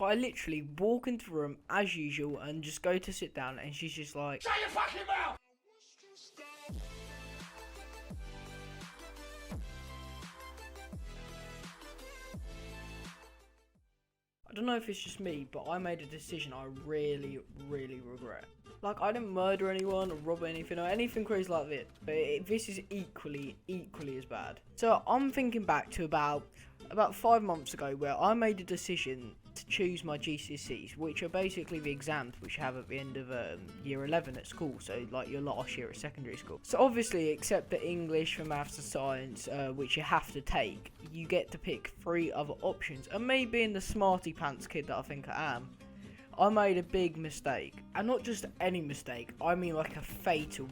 So I literally walk into the room as usual and just go to sit down, and she's just like, "Shut your fucking mouth!" I don't know if it's just me, but I made a decision I really regret. Like, I didn't murder anyone or rob anything or anything crazy like this, but this is equally as bad. So I'm thinking back to about 5 months ago, where I made a decision to choose my GCSEs, which are basically the exams which you have at the end of year 11 at school, so like your last year at secondary school. So obviously, except the English, for maths and science, which you have to take, you get to pick 3 other options. And me being the smarty pants kid that I think I am, I made a big mistake. And not just any mistake, I mean like a fatal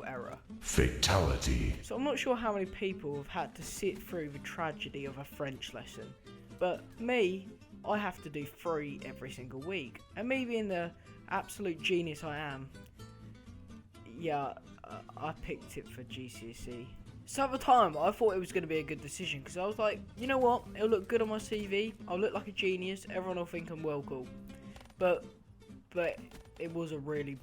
error. Fatality. So I'm not sure how many people have had to sit through the tragedy of a French lesson, but me, I have to do 3 every single week. And me being the absolute genius I am, yeah, I picked it for GCSE. So at the time, I thought it was going to be a good decision, because I was like, you know what, it'll look good on my CV, I'll look like a genius, everyone will think I'm well cool. But it was a really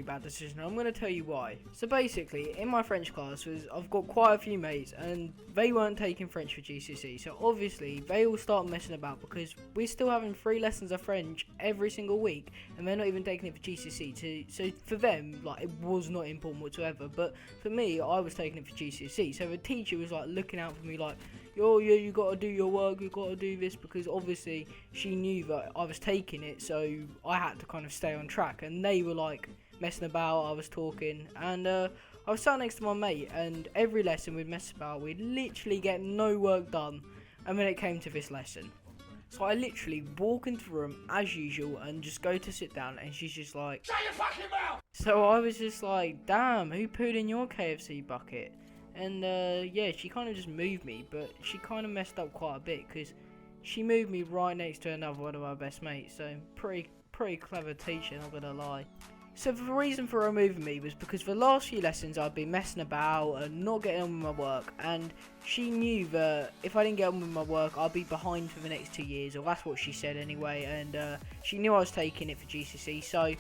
bad decision. I'm going to tell you why. So basically, in my French class, I've got quite a few mates, and they weren't taking French for GCSE. So obviously, they all start messing about, because we're still having 3 lessons of French every single week, and they're not even taking it for GCSE. So for them, like, it was not important whatsoever. But for me, I was taking it for GCSE. So the teacher was like looking out for me, like, "Yo, yeah, you got to do your work, you got to do this," because obviously she knew that I was taking it, so I had to kind of stay on track. And they were like messing about, I was talking, and I was sat next to my mate, and every lesson we'd mess about, we'd literally get no work done. And then it came to this lesson, so I literally walk into the room as usual and just go to sit down, and she's just like, "Shut your fucking mouth!" So I was just like, damn, who pooed in your KFC bucket? And yeah, she kind of just moved me, but she kind of messed up quite a bit, because she moved me right next to another one of our best mates. So pretty clever teacher, not gonna lie. So the reason for removing me was because for the last few lessons I'd been messing about and not getting on with my work, and she knew that if I didn't get on with my work, I'd be behind for the next 2 years, or that's what she said anyway. And she knew I was taking it for GCSE, so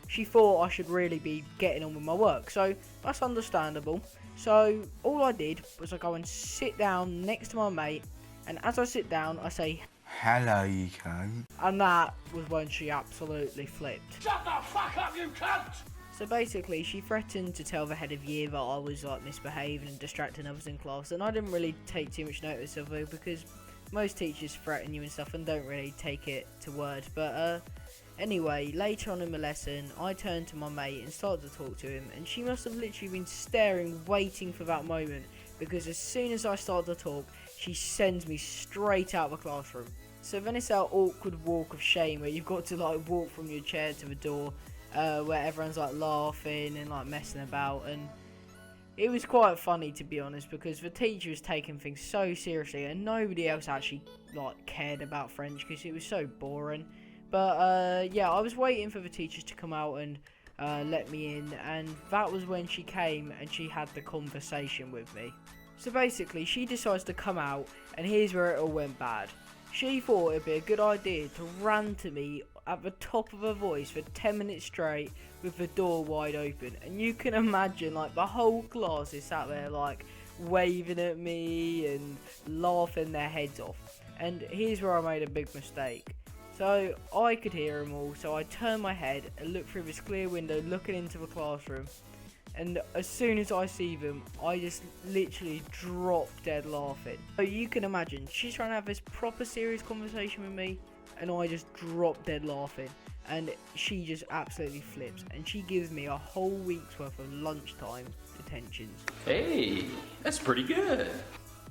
she thought I should really be getting on with my work. So that's understandable. So all I did was I go and sit down next to my mate, and as I sit down, I say, "Hello, you cunt." And that was when she absolutely flipped. "Shut the fuck up, you cunt!" So basically, she threatened to tell the head of year that I was like misbehaving and distracting others in class, and I didn't really take too much notice of her, because most teachers threaten you and stuff and don't really take it to word. But anyway, later on in the lesson, I turned to my mate and started to talk to him, and she must have literally been staring, waiting for that moment, because as soon as I started to talk, she sends me straight out of the classroom. So then it's that awkward walk of shame where you've got to like walk from your chair to the door, where everyone's like laughing and like messing about, and it was quite funny, to be honest, because the teacher was taking things so seriously, and nobody else actually like cared about French because it was so boring. But yeah, I was waiting for the teachers to come out and let me in, and that was when she came and she had the conversation with me. So basically, she decides to come out, and here's where it all went bad. She thought it'd be a good idea to rant to me at the top of her voice for 10 minutes straight with the door wide open, and you can imagine like the whole class is sat there like waving at me and laughing their heads off. And here's where I made a big mistake. So I could hear them all, so I turned my head and looked through this clear window looking into the classroom, and as soon as I see them, I just literally drop dead laughing. So you can imagine, she's trying to have this proper serious conversation with me, and I just drop dead laughing, and she just absolutely flips, and she gives me a whole week's worth of lunchtime detentions. Hey, that's pretty good.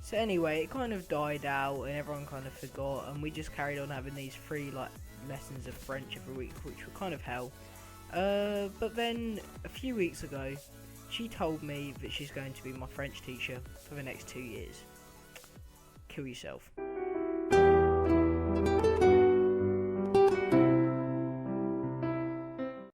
So anyway, it kind of died out and everyone kind of forgot, and we just carried on having these 3 like lessons of French every week, which were kind of hell. But then a few weeks ago, she told me that she's going to be my French teacher for the next 2 years. Kill yourself.